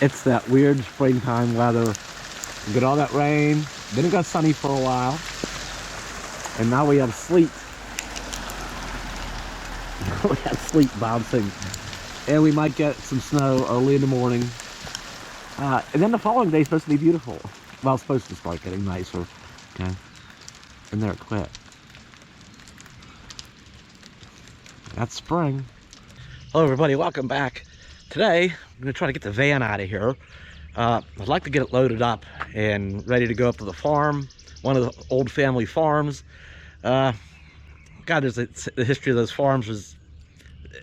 It's that weird springtime weather. We get all that rain, then it got sunny for a while, and now we have sleet. We have sleet bouncing, and we might get some snow early in the morning. And then the following day is supposed to be beautiful. Well, it's supposed to start getting nicer. Okay, and there it quit. That's spring. Hello everybody, welcome back. Today, I'm gonna try to get the van out of here. I'd like to get it loaded up and ready to go up to the farm, one of the old family farms. God, the history of those farms was,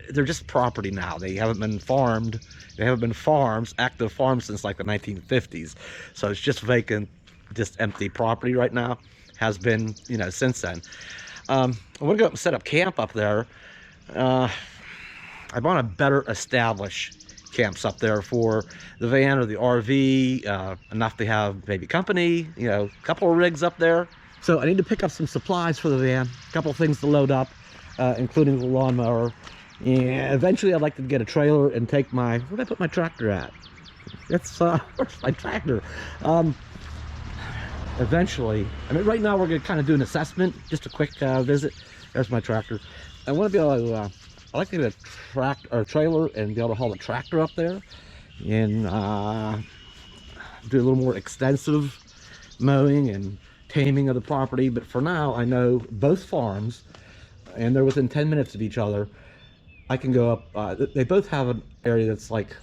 they're just property now. They haven't been farmed. They haven't been farms, active farms, since like the 1950s. So it's just vacant, just empty property right now. Has been, you know, since then. I'm gonna go up and set up camp up there. I want to better establish camps up there for the van or the RV, enough to have maybe company, you know, a couple of rigs up there. So I need to pick up some supplies for the van, a couple of things to load up, including the lawnmower. And eventually I'd like to get a trailer and take my, where did I put my tractor at? It's, where's my tractor? Eventually, I mean, right now we're going to kind of do an assessment, just a quick visit. There's my tractor. I want to be able to, I like to get a trailer and be able to haul the tractor up there and do a little more extensive mowing and taming of the property. But for now, I know both farms, and they're within 10 minutes of each other. I can go up, they both have an area that's like,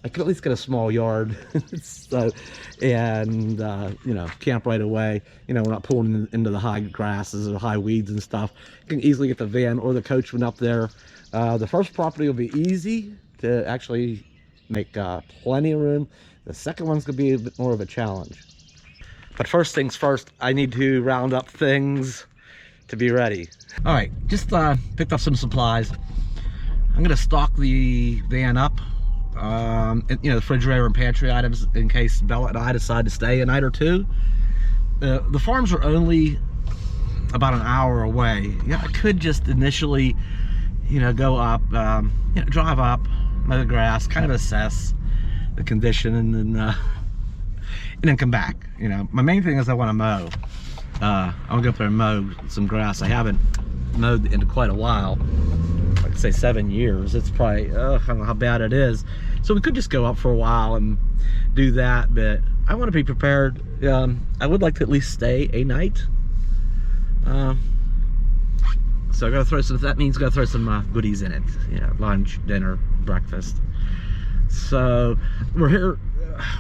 I can at least get a small yard. So, and you know, camp right away. You know, we're not pulling into the high grasses or high weeds and stuff. You can easily get the van or the coachman up there. The first property will be easy to actually make plenty of room. The second one's gonna be a bit more of a challenge. But first things first, I need to round up things to be ready. All right, just picked up some supplies. I'm gonna stock the van up. You know, the refrigerator and pantry items in case Bella and I decide to stay a night or two. The farms are only about an hour away. Yeah, I could just initially, you know, go up, you know, drive up, mow the grass, kind of assess the condition, and then come back. You know, my main thing is I want to mow. I want to go up there and mow some grass. I haven't mowed in quite a while. Like say 7 years. It's probably, I don't know how bad it is. So we could just go up for a while and do that, but I want to be prepared. I would like to at least stay a night. So I gotta throw some, that means gotta throw some goodies in it. You know, lunch, dinner, breakfast. So we're here,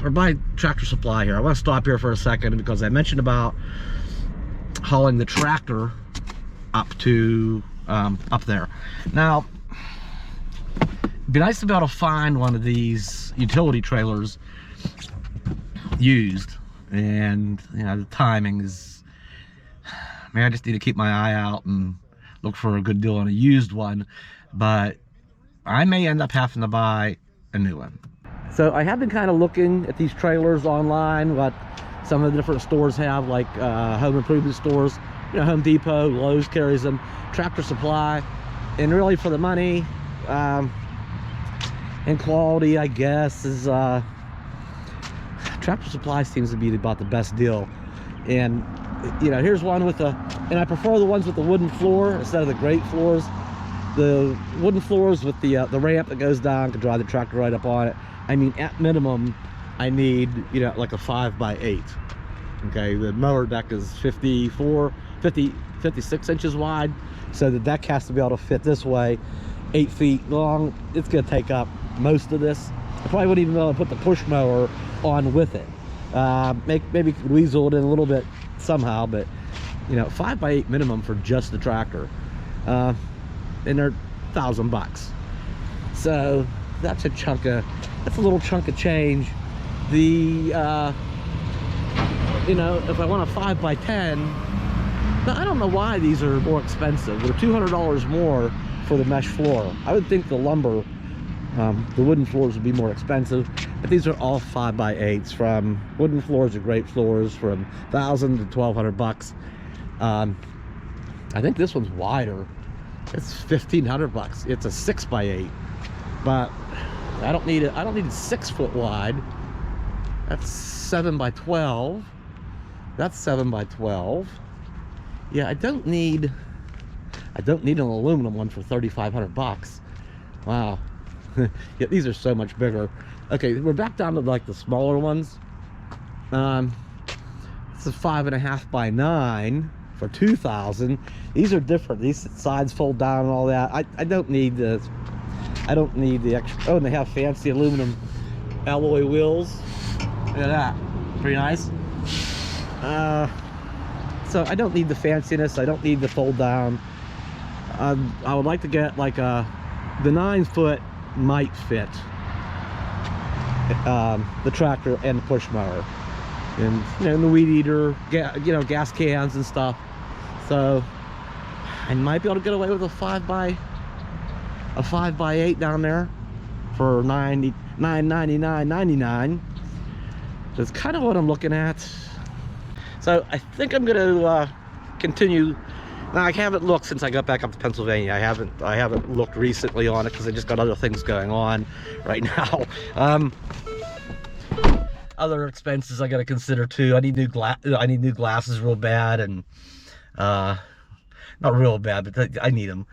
we're by Tractor Supply here. I want to stop here for a second because I mentioned about hauling the tractor up to up there. Now, it'd be nice to be able to find one of these utility trailers used, and you know, the timing is, I mean, I just need to keep my eye out and look for a good deal on a used one, but I may end up having to buy a new one. So I have been kind of looking at these trailers online, what some of the different stores have, like home improvement stores. You know, Home Depot, Lowe's carries them, Tractor Supply, and really for the money and quality, I guess, is Tractor Supply seems to be about the best deal. And you know, here's one with the, and I prefer the ones with the wooden floor instead of the grate floors. The wooden floors with the ramp that goes down, can drive the tractor right up on it. I mean, at minimum, I need, you know, like a 5x8. Okay, the mower deck is 56 inches wide, so the deck has to be able to fit this way, 8 feet long. It's gonna take up most of this. I probably wouldn't even be able to put the push mower on with it. Maybe weasel it in a little bit somehow, but you know, 5x8 minimum for just the tractor, and they're $1,000. So that's a chunk of, that's a little chunk of change. The you know, if I want a 5x10, now I don't know why these are more expensive. They're $200 more for the mesh floor. I would think the lumber, the wooden floors would be more expensive, but these are all 5x8s, from wooden floors to grate floors, from $1,000 to $1,200. I think this one's wider. It's $1,500. It's a 6x8, but I don't need it. I don't need it 6 foot wide. That's 7 by 12. That's 7 by 12. Yeah, I don't need an aluminum one for 3,500 bucks. Wow. Yeah, these are so much bigger. Okay, we're back down to like the smaller ones. This is 5.5 by 9 for 2,000. These are different. These sides fold down and all that. I don't need this. I don't need the extra. Oh, and they have fancy aluminum alloy wheels. Look at that. Pretty nice. So I don't need the fanciness. I don't need the fold down. I would like to get like the 9 foot might fit the tractor and the push mower, and you know, and the weed eater, you know, gas cans and stuff. So I might be able to get away with a 5 by 8 down there for $999.99. That's kind of what I'm looking at. So I think I'm going to continue. Now, I haven't looked since I got back up to Pennsylvania. I haven't looked recently on it because I just got other things going on right now. Other expenses I got to consider too. I need new glasses real bad, and not real bad, but I need them.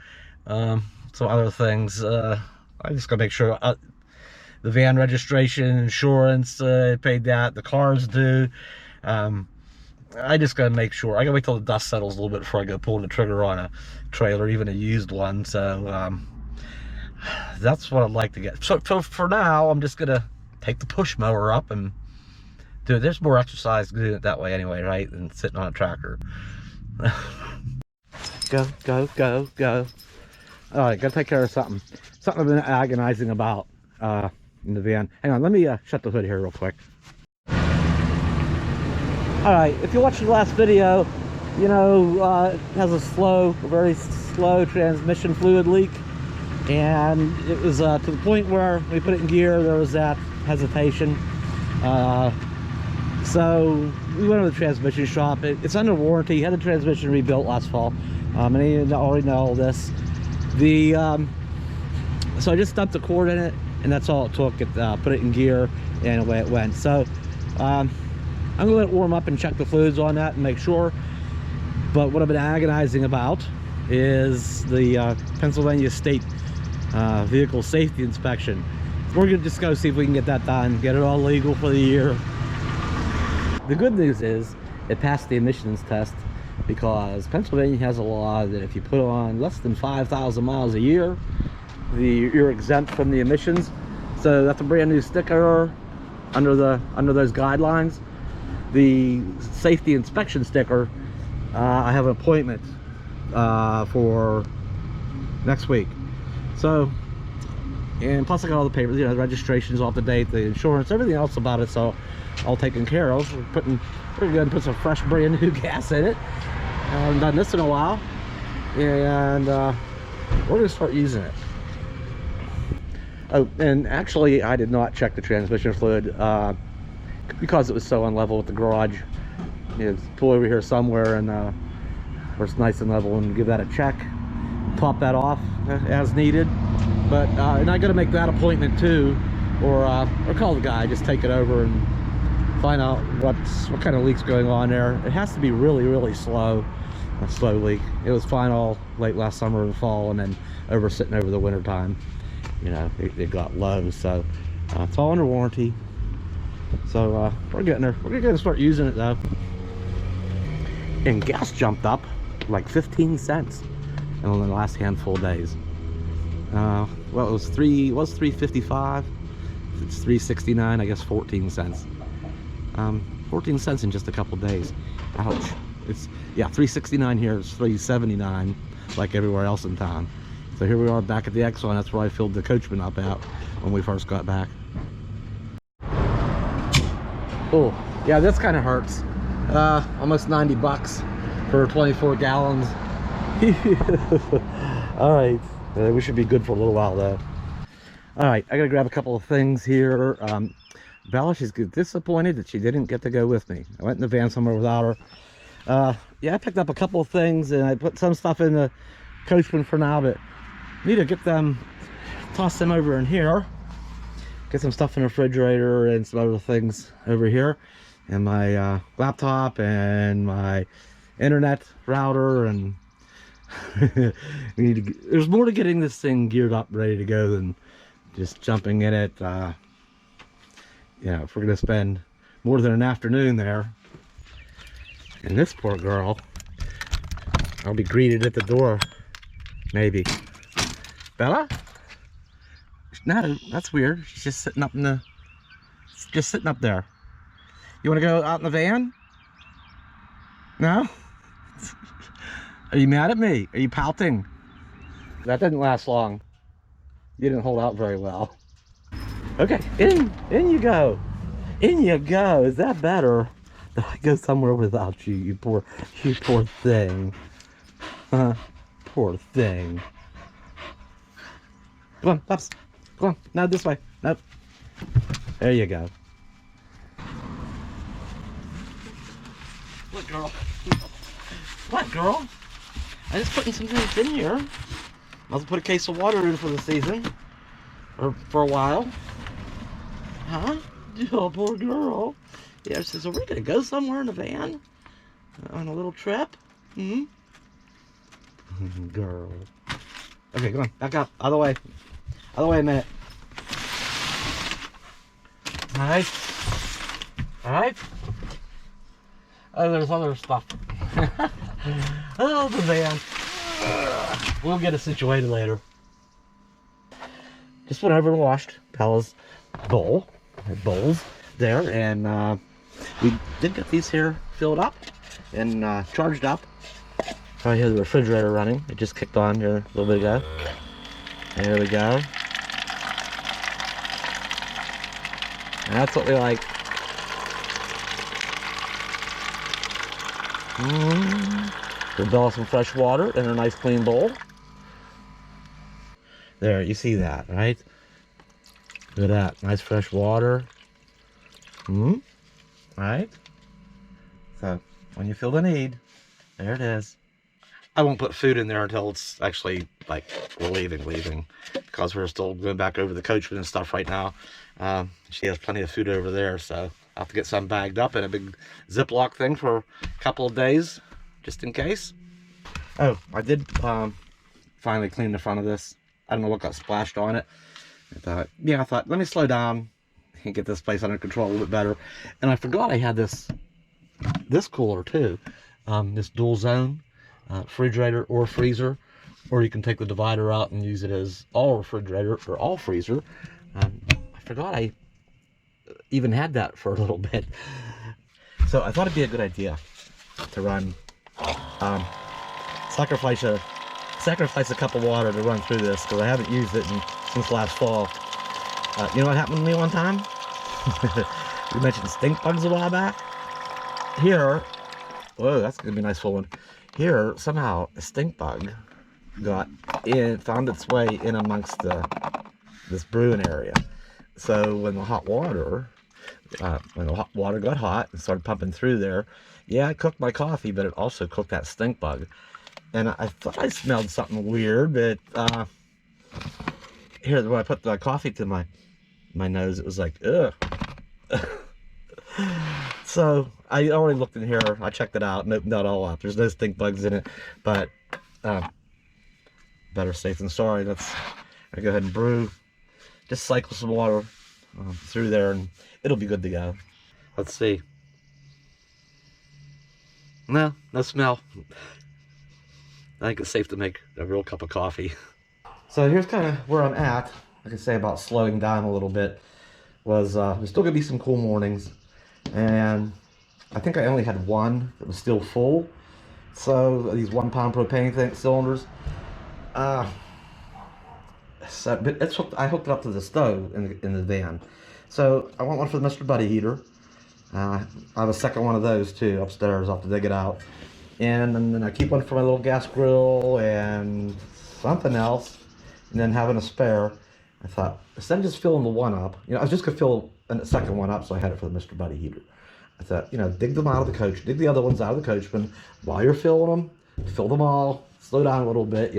Some other things. I just got to make sure the van registration, insurance, paid that. The car's due. I just gotta make sure. I gotta wait till the dust settles a little bit before I go pulling the trigger on a trailer, even a used one. So that's what I'd like to get. So for now, I'm just gonna take the push mower up and do it. There's more exercise doing it that way anyway, right, than sitting on a tractor. Go. All right, gotta take care of something I've been agonizing about in the van. Hang on, let me shut the hood here real quick. Alright, if you watched the last video, you know, it has a very slow transmission fluid leak, and it was to the point where we put it in gear, there was that hesitation. So we went to the transmission shop. It's under warranty. Had the transmission rebuilt last fall, and I already know all this. So I just dumped the cord in it, and that's all it took. Put it in gear, and away it went. So I'm gonna let it warm up and check the fluids on that and make sure. But what I've been agonizing about is the Pennsylvania State Vehicle Safety Inspection. We're gonna just go see if we can get that done, get it all legal for the year. The good news is it passed the emissions test, because Pennsylvania has a law that if you put on less than 5,000 miles a year, you're exempt from the emissions. So that's a brand new sticker under those guidelines. The safety inspection sticker, I have an appointment for next week. So, and plus I got all the papers, you know, the registration's off to date, the insurance, everything else about it, so all taken care of. We're going to put some fresh brand new gas in it. I haven't done this in a while, and we're going to start using it. Oh, and actually I did not check the transmission fluid because it was so unlevel with the garage. You know, pull over here somewhere and where it's nice and level and give that a check, top that off as needed. But and I got to make that appointment too, or call the guy, just take it over and find out what kind of leak's going on there. It has to be really slow, a slow leak. It was fine all late last summer and fall, and then sitting over the winter time, you know, it got low. So it's all under warranty. So we're getting there. We're gonna start using it though. And gas jumped up like 15 cents in the last handful of days. Well, it was $3.55. It's $3.69. I guess 14 cents. 14 cents in just a couple days. Ouch. It's, yeah, $3.69 here. It's $3.79 like everywhere else in town. So here we are back at the Exxon. That's where I filled the coachman up out when we first got back. Oh, yeah, this kind of hurts. Almost 90 bucks for 24 gallons. All right, we should be good for a little while though. All right, I gotta grab a couple of things here. Bella, she's disappointed that she didn't get to go with me. I went in the van somewhere without her. Yeah, I picked up a couple of things and I put some stuff in the coachman for now, but need to get them, toss them over in here. get some stuff in the refrigerator and some other things over here, and my laptop and my internet router, and we need to, there's more to getting this thing geared up, ready to go, than just jumping in it. If we're gonna spend more than an afternoon there. And this poor girl, I'll be greeted at the door, maybe. Bella? No, that's weird. She's just sitting up in the, just sitting up there. You want to go out in the van? No? Are you mad at me? Are you pouting? That didn't last long. You didn't hold out very well. Okay, in you go. In you go. Is that better? I go somewhere without you, you poor thing. Poor thing. Come on, Pops. Come on. No, this way. Nope. There you go. What, girl? What, girl? I just putting some things in here. Might as well put a case of water in for the season. Or for a while. Huh? Oh, poor girl. Yeah, she says, are we going to go somewhere in a van? On a little trip? Hmm? Girl. Okay, come on. Back up. Out of the way. Out of the way a minute. Alright. Alright. Oh, there's other stuff. Oh, the van. We'll get it situated later. Just went over and washed Bella's bowl. Her bowls there, and we did get these here filled up and charged up. I hear the refrigerator running. It just kicked on here a little bit ago. There we go. And that's what we like. Give Bella some fresh water in a nice clean bowl. There, you see that, right? Look at that, nice fresh water. Right? So, when you feel the need, there it is. I won't put food in there until it's actually, like, we're leaving. Because we're still going back over the coachman and stuff right now. She has plenty of food over there, so I'll have to get some bagged up in a big Ziploc thing for a couple of days, just in case. Oh, I did finally clean the front of this. I don't know what got splashed on it. I thought, let me slow down and get this place under control a little bit better. And I forgot I had this cooler too. This dual zone refrigerator or freezer, or you can take the divider out and use it as all refrigerator or all freezer. I forgot I even had that for a little bit. So I thought it'd be a good idea to run, sacrifice a cup of water to run through this, because I haven't used it since last fall. You know what happened to me one time? We mentioned stink bugs a while back. Here, whoa, that's gonna be a nice full one. Here, somehow, a stink bug found its way in amongst this brewing area. So when the hot water got hot and started pumping through there, yeah, I cooked my coffee, but it also cooked that stink bug. And I thought I smelled something weird, but here, when I put the coffee to my nose, it was like, ugh. So I already looked in here. I checked it out. Nope, not all out. There's no stink bugs in it, but better safe than sorry. Let's go ahead and brew. Just cycle some water through there, and it'll be good to go. Let's see. No smell. I think it's safe to make a real cup of coffee. So here's kind of where I'm at. I can say about slowing down a little bit. There's still gonna be some cool mornings, and I think I only had one that was still full. So these 1 pound propane cylinders. So I hooked it up to the stove in the van. So I want one for the Mr. Buddy heater. I have a second one of those too upstairs. I'll have to dig it out. And then I keep one for my little gas grill and something else. And then having a spare, I thought, instead of just filling the one up, I was just gonna fill a second one up, so I had it for the Mr. Buddy heater. I thought, dig them out of the coach, dig the other ones out of the coachman. While you're filling them, fill them all, slow down a little bit,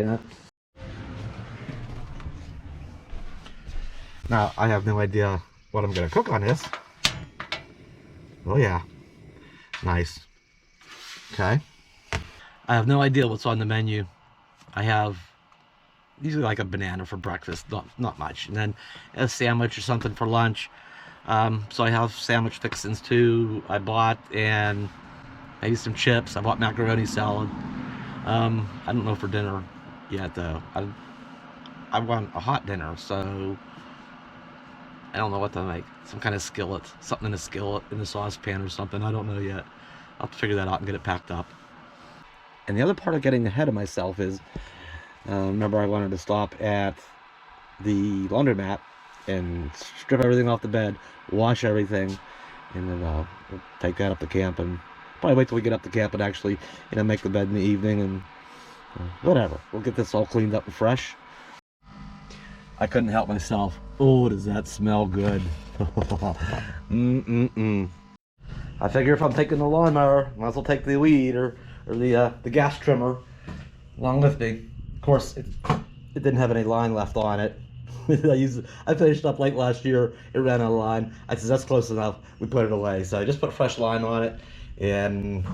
Now, I have no idea what I'm going to cook on this. Oh yeah, nice. Okay. I have no idea what's on the menu. I have usually like a banana for breakfast, not much, and then a sandwich or something for lunch. So I have sandwich fixings too. I bought, and maybe some chips. I bought macaroni salad. I don't know for dinner yet though. I want a hot dinner, so I don't know what to make. Some kind of skillet, something in a skillet, in a saucepan or something. I don't know yet. I'll have to figure that out and get it packed up. And the other part of getting ahead of myself is, remember I wanted to stop at the laundromat and strip everything off the bed, wash everything, and then we'll take that up to camp, and probably wait till we get up to camp and actually, make the bed in the evening, and whatever. We'll get this all cleaned up and fresh. I couldn't help myself. Oh, does that smell good? I figure if I'm taking the lawnmower, might as well take the weed or the gas trimmer along with me. Of course, it didn't have any line left on it. I finished up late last year. It ran out of line. I said that's close enough. We put it away. So I just put fresh line on it and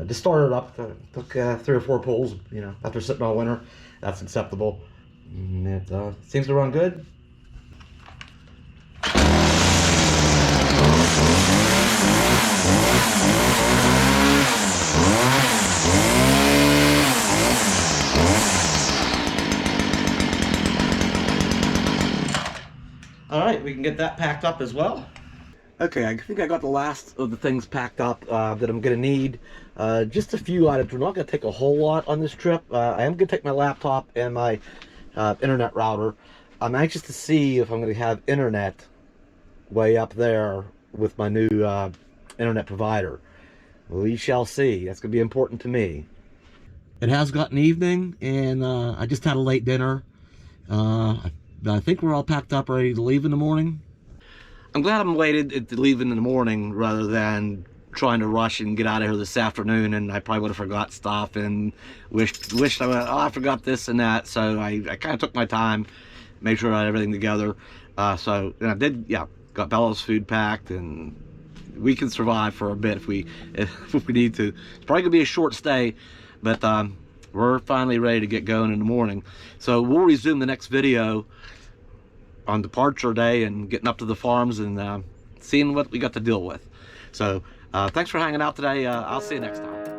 just started it up. Took 3 or 4 pulls. After sitting all winter, that's acceptable. And it seems to run good. All right, we can get that packed up as well. Okay, I think I got the last of the things packed up that I'm gonna need. Just a few items. We're not gonna take a whole lot on this trip. I am gonna take my laptop and my internet router. I'm anxious to see if I'm gonna have internet way up there with my new internet provider. We shall see. That's gonna be important to me. It has gotten evening, and I just had a late dinner. I think we're all packed up, ready to leave in the morning. I'm glad I'm waited to leave in the morning rather than trying to rush and get out of here this afternoon, and I probably would have forgot stuff and wished I forgot this and that. So I kind of took my time, made sure I had everything together. And I did, yeah, got Bella's food packed, and we can survive for a bit if we need to. It's probably gonna be a short stay, but we're finally ready to get going in the morning. So we'll resume the next video on departure day and getting up to the farms and seeing what we got to deal with. So thanks for hanging out today. I'll see you next time.